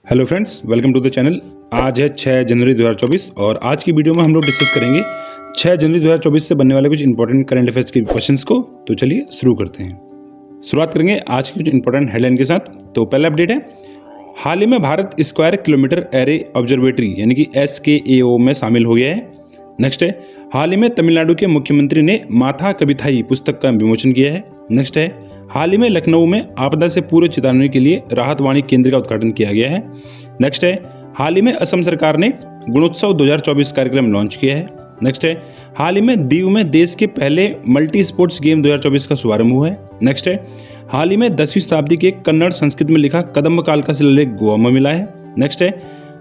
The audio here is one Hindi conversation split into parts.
Hello friends, welcome to the channel. आज है 6 जनवरी 2024 और आज की वीडियो में हम लोग डिस्कस करेंगे 6 जनवरी 2024 से बनने वाले कुछ इंपॉर्टेंट करंट अफेयर्स के क्वेश्चंस को। तो चलिए शुरू करते हैं। शुरुआत करेंगे आज की कुछ इंपॉर्टेंट हेडलाइन के साथ। तो पहला अपडेट है, हाल ही में Bharat square kilometre array observatory यानी कि SKAO में शामिल हो गया है। नेक्स्ट है, हाल ही में तमिलनाडु के मुख्यमंत्री ने माथा कविथाई पुस्तक का विमोचन किया है। नेक्स्ट है, हाल ही में लखनऊ में आपदा से पूर्व चेतावनी के लिए राहत वाणी केंद्र का उद्घाटन किया गया है। नेक्स्ट है, हाल ही में असम सरकार ने गुणोत्सव 2024 कार्यक्रम लॉन्च किया है। नेक्स्ट है, हाल ही में दीव में देश के पहले मल्टी स्पोर्ट्स गेम 2024 का शुभारंभ हुआ है। नेक्स्ट है, हाल ही में 10वीं शताब्दी के कन्नड़ संस्कृत में लिखा कदम्ब काल का शिलालेख गोवा में मिला है। नेक्स्ट है,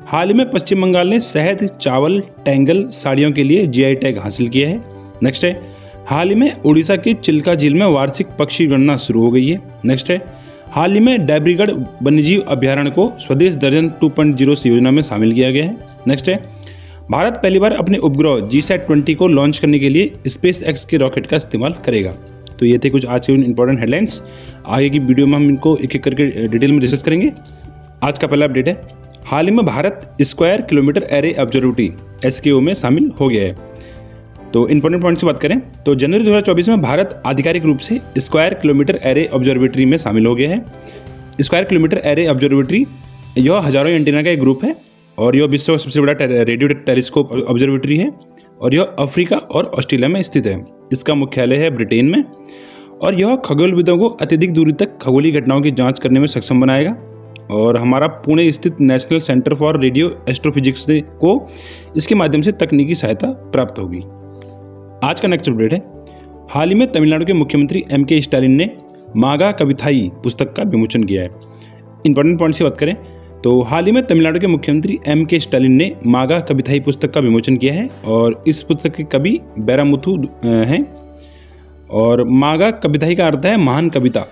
हाल ही में पश्चिम बंगाल ने शहद, चावल, टेंगल साड़ियों के लिए GI टैग हासिल किया है। नेक्स्ट है, हाल ही में उड़ीसा की चिल्का झील में वार्षिक पक्षी गणना शुरू हो गई है। नेक्स्ट है, हाल ही में डैब्रीगढ़ वन्यजीव अभ्यारण्य को स्वदेश दर्जन 2.0 से योजना में शामिल किया गया है। नेक्स्ट है, भारत पहली बार अपने उपग्रह GSAT-20 को लॉन्च करने के लिए SpaceX के रॉकेट का इस्तेमाल करेगा। तो ये थे कुछ आज के इंपॉर्टेंट हेडलाइंस। आगे की वीडियो में हम इनको एक एक करके डिटेल में डिस्कस करेंगे। आज का पहला अपडेट है, हाल ही में Bharat square kilometre array observatory SKO में शामिल हो गया है। तो इंपॉर्टेंट पॉइंट्स की बात करें तो जनवरी 2024 में भारत आधिकारिक रूप से स्क्वायर किलोमीटर एरे ऑब्जर्वेटरी में शामिल हो गया है। स्क्वायर किलोमीटर एरे ऑब्जर्वेटरी यह हजारों एंटीना का एक ग्रुप है और यह विश्व का सबसे बड़ा रेडियो टेलीस्कोप ऑब्जर्वेटरी है और यह अफ्रीका और ऑस्ट्रेलिया में स्थित है। इसका मुख्यालय है ब्रिटेन में और यह खगोलविदों को अत्यधिक दूरी तक खगोलीय घटनाओं की जाँच करने में सक्षम बनाएगा। और हमारा पुणे स्थित national centre for radio astrophysics को इसके माध्यम से तकनीकी सहायता प्राप्त होगी। आज का नेक्स्ट अपडेट है, हाल ही में तमिलनाडु के मुख्यमंत्री MK स्टालिन ने मागा कविथाई पुस्तक का विमोचन किया है। इंपॉर्टेंट पॉइंट्स की बात करें तो हाल ही में तमिलनाडु के मुख्यमंत्री MK स्टालिन ने मागा कविथाई पुस्तक का विमोचन किया है और इस पुस्तक के कवि बैरामुथु हैं और मागा कविथाई का अर्थ है महान कविता।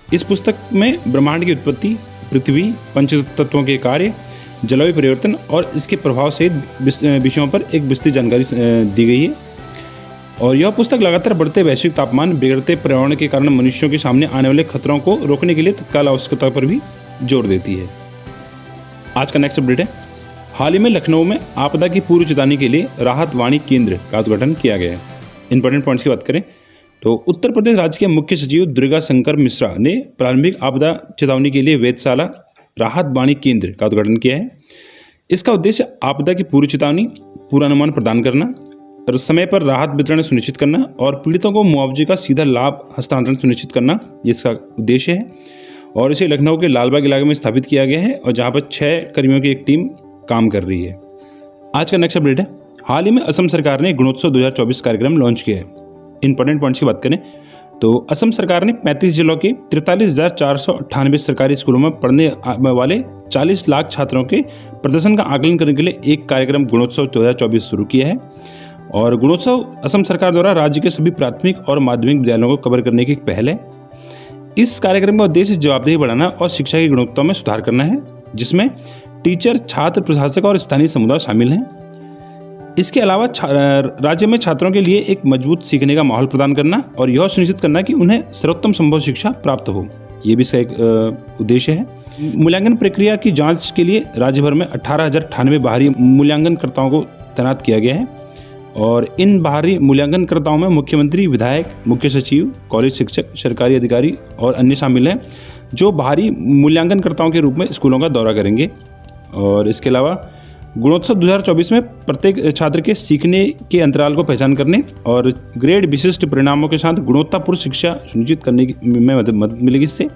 इस पुस्तक में ब्रह्मांड की उत्पत्ति, पृथ्वी, पंचतत्वों के कार्य, जलवायु परिवर्तन और इसके प्रभाव सहित विषयों पर एक विस्तृत जानकारी दी गई है। और यह पुस्तक लगातार बढ़ते वैश्विक तापमान, बिगड़ते पर्यावरण के कारण मनुष्यों के सामने आने वाले खतरों को रोकने के लिए तत्काल आवश्यकता पर भी जोर देती है। आज का नेक्स्ट अपडेट है, हाल ही में लखनऊ में आपदा की पूर्व चेतावनी के लिए राहत वाणी केंद्र का उद्घाटन किया गया है। इंपॉर्टेंट पॉइंट्स की बात करें तो उत्तर प्रदेश राज्य के मुख्य सचिव दुर्गा शंकर मिश्रा ने प्रारंभिक आपदा चेतावनी के लिए वेधशाला राहत वाणी केंद्र का उद्घाटन किया है। इसका उद्देश्य आपदा की पूर्व चेतावनी, पूर्वानुमान प्रदान करना और समय पर राहत वितरण सुनिश्चित करना और पीड़ितों को मुआवजे का सीधा लाभ हस्तांतरण सुनिश्चित करना, ये इसका उद्देश्य है। और इसे लखनऊ के लालबाग इलाके में स्थापित किया गया है और जहाँ पर 6 कर्मियों की एक टीम काम कर रही है। आज का नेक्स्ट अपडेट है, हाल ही में असम सरकार ने गुणोत्सव 2024 कार्यक्रम लॉन्च किया है। इंपॉर्टेंट पॉइंट्स की बात करें तो असम सरकार ने 35 जिलों के 43,498 सरकारी स्कूलों में पढ़ने वाले 40 लाख छात्रों के प्रदर्शन का आकलन करने के लिए एक कार्यक्रम गुणोत्सव 2024 शुरू किया है। और गुणोत्सव असम सरकार द्वारा राज्य के सभी प्राथमिक और माध्यमिक विद्यालयों को कवर करने की एक पहल है। इस कार्यक्रम का उद्देश्य जवाबदेही बढ़ाना और शिक्षा की गुणवत्ता में सुधार करना है, जिसमें टीचर, छात्र, प्रशासक और स्थानीय समुदाय शामिल हैं। इसके अलावा राज्य में छात्रों के लिए एक मजबूत सीखने का माहौल प्रदान करना और यह सुनिश्चित करना कि उन्हें सर्वोत्तम संभव शिक्षा प्राप्त हो, ये भी इसका एक उद्देश्य है। मूल्यांकन प्रक्रिया की जाँच के लिए राज्य भर में 18,098 बाहरी मूल्यांकनकर्ताओं को तैनात किया गया है और इन बाहरी मूल्यांकनकर्ताओं में मुख्यमंत्री, विधायक, मुख्य सचिव, कॉलेज शिक्षक, सरकारी अधिकारी और अन्य शामिल हैं, जो बाहरी मूल्यांकनकर्ताओं के रूप में स्कूलों का दौरा करेंगे। और इसके अलावा गुणोत्सव 2024 में प्रत्येक छात्र के सीखने के अंतराल को पहचान करने और ग्रेड विशिष्ट परिणामों के साथ गुणवत्तापूर्ण शिक्षा सुनिश्चित करने में मदद मिलेगी इससे।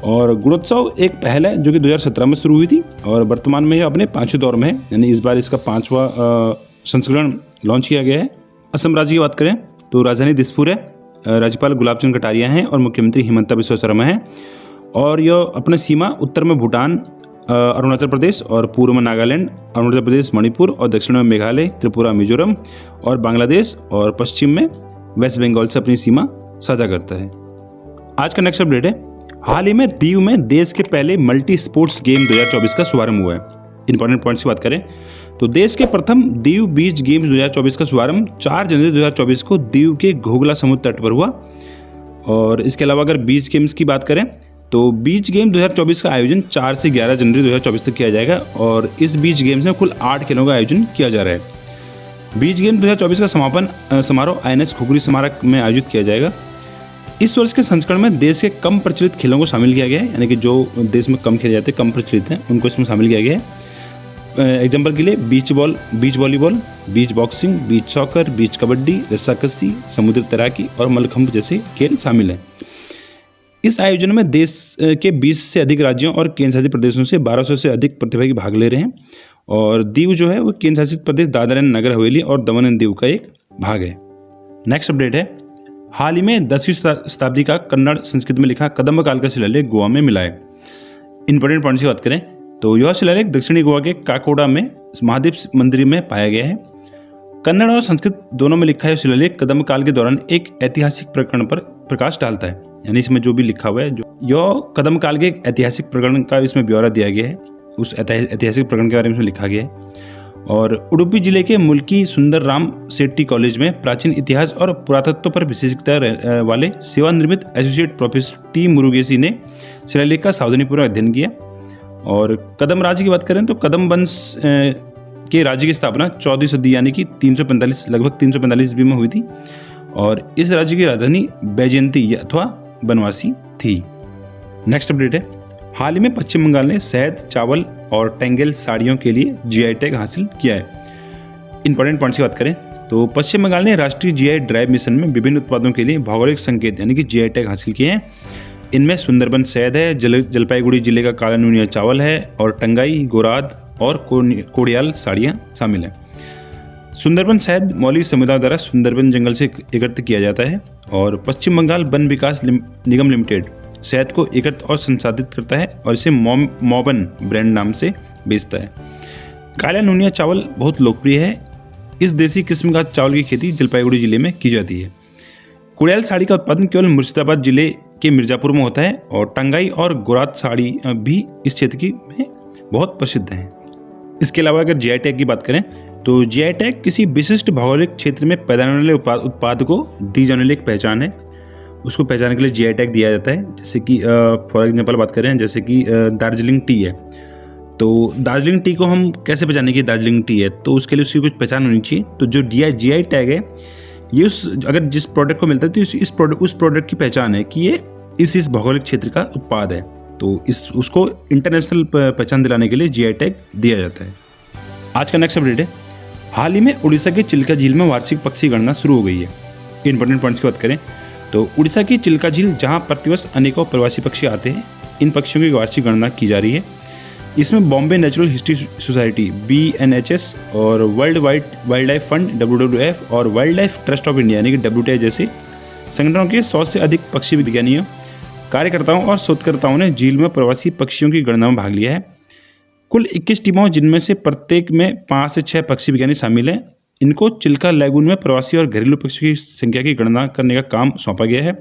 और गुणोत्सव एक पहल है जो कि 2017 में शुरू हुई थी और वर्तमान में यह अपने 5वें दौर में है, यानी इस बार इसका 5वां संस्करण लॉन्च किया गया है। असम राज्य की बात करें तो राजधानी दिसपुर है, राज्यपाल गुलाब चंद कटारिया हैं और मुख्यमंत्री हिमंता बिस्वा शर्मा हैं। और यह अपने सीमा उत्तर में भूटान, अरुणाचल प्रदेश और पूर्व में नागालैंड, अरुणाचल प्रदेश, मणिपुर और दक्षिण में मेघालय, त्रिपुरा, मिजोरम और बांग्लादेश और पश्चिम में वेस्ट बंगाल से अपनी सीमा साझा करता है। आज का नेक्स्ट अपडेट है, हाल ही में दीव में देश के पहले मल्टी स्पोर्ट्स गेम 2024 का शुभारंभ हुआ है। इंपॉर्टेंट पॉइंट्स की बात करें तो देश के प्रथम दीव बीच गेम्स 2024 का शुभारंभ 4 जनवरी 2024 को दीव के घोघला समुद्र तट पर हुआ। और इसके अलावा अगर बीच गेम्स की बात करें तो बीच गेम 2024 का आयोजन 4 से 11 जनवरी 2024 तक किया जाएगा और इस बीच गेम्स में कुल 8 खेलों का आयोजन किया जा रहा है। बीच गेम 2024 का समापन समारोह INS खुखरी स्मारक में आयोजित किया जाएगा। इस वर्ष के संस्करण में देश के कम प्रचलित खेलों को शामिल किया गया है, यानी कि जो देश में कम खेले जाते हैं, कम प्रचलित हैं, उनको इसमें शामिल किया गया है। एग्जाम्पल के लिए बीच वॉलीबॉल, बीच बॉक्सिंग, बीच सॉकर, बीच कबड्डी, रस्साकसी, समुद्री तैराकी और मल्लखंभ जैसे खेल शामिल हैं। इस आयोजन में देश के 20 से अधिक राज्यों और केंद्र शासित प्रदेशों से 1200 से अधिक प्रतिभागी भाग ले रहे हैं और दीव जो है वो केंद्र शासित प्रदेश दादरा एंड नगर हवेली और दमन एंड दीव का एक भाग है। नेक्स्ट अपडेट है, हाल ही में 10वीं शताब्दी का कन्नड़ संस्कृत में लिखा कदम्ब काल का शिलालेख गोवा में मिला है। इंपॉर्टेंट पॉइंट्स की बात करें तो यह शिलालेख दक्षिणी गोवा के काकोडा में महादेव मंदिर में पाया गया है। कन्नड़ और संस्कृत दोनों में लिखा है शिलालेख कदम्ब काल के दौरान एक ऐतिहासिक प्रकरण पर प्रकाश डालता है, यानी इसमें जो भी लिखा हुआ है यह कदम्ब काल के एक ऐतिहासिक प्रकरण का इसमें ब्यौरा दिया गया है, उस ऐतिहासिक प्रकरण के बारे में लिखा गया है। और उडुपी जिले के मुल्की सुंदर राम सेट्टी कॉलेज में प्राचीन इतिहास और पुरातत्व पर विशेषज्ञता वाले सेवानिवृत्त एसोसिएट प्रोफेसर टी मुरुगेसी ने शिलालेख का सावधानीपूर्वक अध्ययन किया। और कदम राज्य की बात करें तो कदम वंश के राज्य की स्थापना 14वीं सदी यानी कि लगभग 345 ईस्वी में हुई थी और इस राज्य की राजधानी बैजयंती अथवा बनवासी थी। नेक्स्ट अपडेट है, हाल ही में पश्चिम बंगाल ने शहद, चावल और टेंगेल साड़ियों के लिए GI टैग हासिल किया है। इंपॉर्टेंट पॉइंट्स की बात करें तो पश्चिम बंगाल ने राष्ट्रीय GI ड्राइव मिशन में विभिन्न उत्पादों के लिए भौगोलिक संकेत यानी कि GI टैग हासिल किए हैं। इनमें सुंदरबन शहद है, जलपाईगुड़ी जिले का काला नूनिया चावल है और टंगाई, गोराद और कोड़ियाल साड़ियाँ शामिल हैं। सुंदरबन शहद मौलिक समुदाय द्वारा सुंदरबन जंगल से एकत्र किया जाता है और पश्चिम बंगाल वन विकास निगम लिमिटेड शहद को एकत्र और संसाधित करता है और इसे मॉबन ब्रांड नाम से बेचता है। काला नूनिया चावल बहुत लोकप्रिय है। इस देसी किस्म का चावल की खेती जलपाईगुड़ी जिले में की जाती है। कोड़ियाल साड़ी का उत्पादन केवल मुर्शिदाबाद जिले के मिर्जापुर में होता है और टंगाई और गोरात साड़ी भी इस क्षेत्र में बहुत प्रसिद्ध हैं। इसके अलावा अगर GI टैग की बात करें तो GI टैग किसी विशिष्ट भौगोलिक क्षेत्र में पैदा होने वाले उत्पाद को दी जाने वाली एक पहचान है। उसको पहचानने के लिए GI टैग दिया जाता है। जैसे कि फॉर एग्जांपल बात करें जैसे कि दार्जिलिंग टी है, तो दार्जिलिंग टी को हम कैसे पहचानेंगे कि दार्जिलिंग टी है, तो उसके लिए उसकी कुछ पहचान होनी चाहिए। तो जो GI टैग है ये अगर जिस प्रोडक्ट को मिलता है तो उस प्रोडक्ट की पहचान है कि ये इस भौगोलिक क्षेत्र का उत्पाद है, तो उसको इंटरनेशनल पहचान दिलाने के लिए GI टैग दिया जाता है। आज का नेक्स्ट अपडेट है, हाल ही में उड़ीसा के चिल्का झील में वार्षिक पक्षी गणना शुरू हो गई है। इंपॉर्टेंट पॉइंट्स की बात करें तो उड़ीसा की चिल्का झील जहां प्रतिवर्ष अनेकों प्रवासी पक्षी आते हैं, इन पक्षियों की वार्षिक गणना की जा रही है। इसमें Bombay natural history society BNHS और world wild life fund WWF और wild life trust of India यानी कि WTI जैसे संगठनों के 100 से अधिक पक्षी विज्ञानियों, कार्यकर्ताओं और शोधकर्ताओं ने झील में प्रवासी पक्षियों की गणना में भाग लिया है। कुल 21 टीमों जिनमें से प्रत्येक में 5 से 6 पक्षी विज्ञानी शामिल हैं, इनको चिल्का लैगून में प्रवासी और घरेलू पक्षियों की संख्या की गणना करने का काम सौंपा गया है।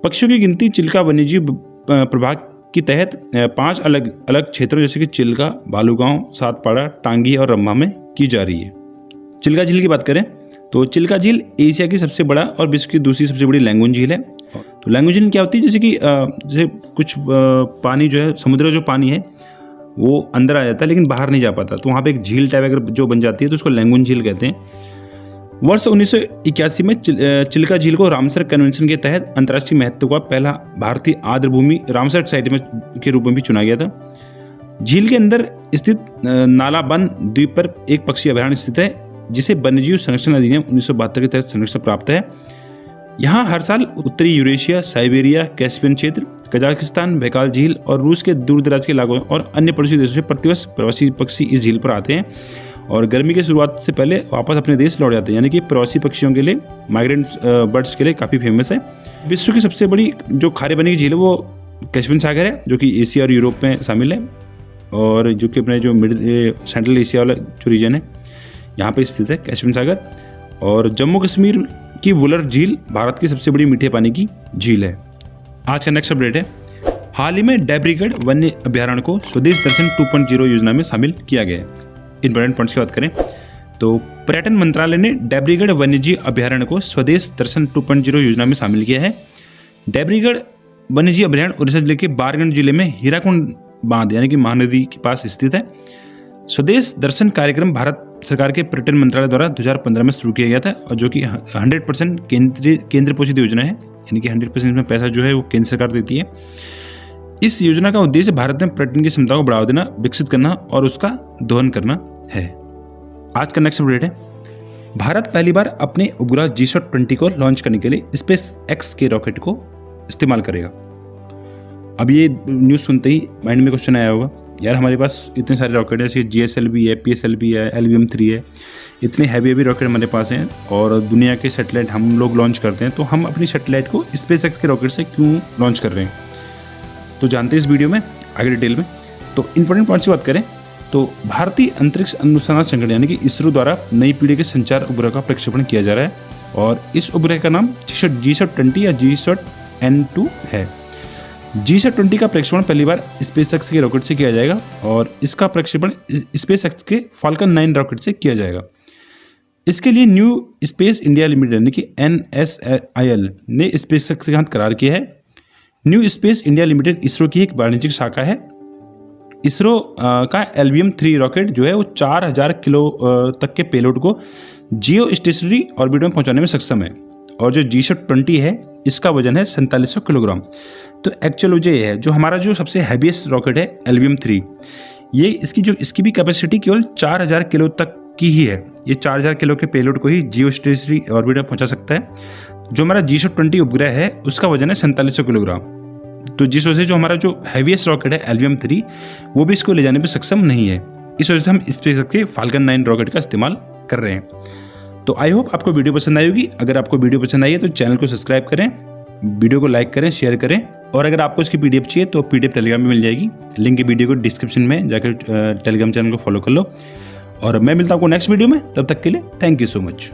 पक्षियों की गिनती चिल्का वन्यजीव प्रभाग के तहत 5 अलग अलग क्षेत्रों जैसे कि चिल्का, बालूगांव, सातपाड़ा, टांगी और रंभा में की जा रही है। चिल्का झील की बात करें तो चिल्का झील एशिया की सबसे बड़ा और विश्व की दूसरी सबसे बड़ी लैगून झील है। तो लैगून झील क्या होती है, जैसे कुछ पानी जो है, समुद्र जो पानी है वो अंदर आ जाता है लेकिन बाहर नहीं जा पाता, तो वहाँ पे एक झील टाइप अगर जो बन जाती है तो उसको लैगून झील कहते हैं। वर्ष 1981 में चिल्का झील को रामसर कन्वेंशन के तहत अंतर्राष्ट्रीय महत्व का पहला भारतीय आर्द्रभूमि रामसर साइट के रूप में भी चुना गया था। झील के अंदर स्थित नालाबन द्वीप पर एक पक्षी अभयारण्य स्थित है जिसे वन्यजीव संरक्षण अधिनियम 1972 के तहत संरक्षण प्राप्त है। यहाँ हर साल उत्तरी यूरेशिया, साइबेरिया, कैस्पियन क्षेत्र, कजाकिस्तान, बैकाल झील और रूस के दूर दराज के इलाकों और अन्य पड़ोसी देशों से प्रतिवर्ष प्रवासी पक्षी इस झील पर आते हैं और गर्मी की शुरुआत से पहले वापस अपने देश लौट जाते हैं, यानी कि प्रवासी पक्षियों के लिए, माइग्रेंट्स बर्ड्स के लिए काफ़ी फेमस है। विश्व की सबसे बड़ी जो खारे पानी की झील है वो कैस्पियन सागर है, जो कि एशिया और यूरोप में शामिल है और जो कि अपने जो सेंट्रल एशिया वाला जो रीजन है यहाँ पर स्थित है कैस्पियन सागर। और जम्मू कश्मीर की वुलर झील भारत की सबसे बड़ी मीठे पानी की झील है। आज का नेक्स्ट अपडेट है, हाल ही में डैब्रीगढ़ वन्य अभ्यारण्य को स्वदेश दर्शन 2.0 योजना में शामिल किया गया है। इंपॉर्टेंट पॉइंट्स की बात करें तो पर्यटन मंत्रालय ने डैब्रीगढ़ वन्यजीव अभ्यारण्य को स्वदेश दर्शन 2.0 योजना में शामिल किया है। डैब्रीगढ़ वन्यजीव अभयारण्य उड़ीसा जिले के बारगढ़ जिले में हीराकुंड बांध यानी कि महानदी के पास स्थित है। स्वदेश दर्शन कार्यक्रम भारत सरकार के पर्यटन मंत्रालय द्वारा 2015 में शुरू किया गया था और जो कि 100% केंद्र पोषित योजना है, यानी कि 100% इसमें पैसा जो है वो केंद्र सरकार देती है। इस योजना का उद्देश्य भारत में पर्यटन की क्षमता को बढ़ावा देना, विकसित करना और उसका दोहन करना है। आज का नेक्स्ट अपडेट है, भारत पहली बार अपने उपग्रह GSAT-20 को लॉन्च करने के लिए स्पेस एक्स के रॉकेट को इस्तेमाल करेगा। अब ये न्यूज़ सुनते ही माइंड में क्वेश्चन आया होगा, यार हमारे पास इतने सारे रॉकेट हैं, जैसे GSLV है, PSLV है, LVM-3 है, इतने हैवी रॉकेट हमारे पास हैं और दुनिया के सैटेलाइट हम लोग लॉन्च करते हैं, तो हम अपनी सैटेलाइट को स्पेस एक्स के रॉकेट से क्यों लॉन्च कर रहे हैं? तो जानते हैं इस वीडियो में आगे डिटेल में। तो इंपॉर्टेंट पॉइंट्स की बात करें तो भारतीय अंतरिक्ष अनुसंधान संगठन यानी कि इसरो द्वारा नई पीढ़ी के संचार उपग्रह का प्रक्षेपण किया जा रहा है और इस उपग्रह का नाम GSAT-20 या GSAT-N2 है। GSAT-20 का प्रक्षेपण पहली बार स्पेस एक्स के रॉकेट से किया जाएगा और इसका प्रक्षेपण स्पेस एक्स के फाल्कन 9 रॉकेट से किया जाएगा। इसके लिए न्यू स्पेस इंडिया लिमिटेड यानी कि NSIL ने स्पेस एक्स के साथ करार किया है। New space India limited ISRO की एक वाणिज्यिक शाखा है। इसरो का LVM-3 रॉकेट जो है वो 4000 किलो तक के पेलोड को जियो स्टेशनरी ऑर्बिट में पहुंचाने में सक्षम है और जो GSAT-20 है इसका वजन है 4700 किलोग्राम। तो एक्चुअल वजह ये है, जो हमारा जो सबसे हैवीएस्ट रॉकेट है LVM-3, ये इसकी भी कैपेसिटी केवल 4000 किलो तक की ही है। ये 4000 किलो के पेलोड को ही जियो स्टेशनरी ऑर्बिट में पहुंचा सकता है। जो हमारा GSAT-20 उपग्रह है उसका वजन है 4700 किलोग्राम। तो जिस वजह से जो हमारा जो हैवीएस्ट रॉकेट है LVM-3 वो भी इसको ले जाने में सक्षम नहीं है। इस वजह से हम स्पेस के फाल्कन 9 रॉकेट का इस्तेमाल कर रहे हैं। तो आई होप आपको वीडियो पसंद आई होगी। अगर आपको वीडियो पसंद आई है तो चैनल को सब्सक्राइब करें, वीडियो को लाइक करें, शेयर करें और अगर आपको इसकी PDF चाहिए तो PDF टेलीग्राम में मिल जाएगी। लिंक की वीडियो को डिस्क्रिप्शन में जाकर टेलीग्राम चैनल को फॉलो कर लो और मैं मिलता हूँ आपको नेक्स्ट वीडियो में। तब तक के लिए थैंक यू सो मच।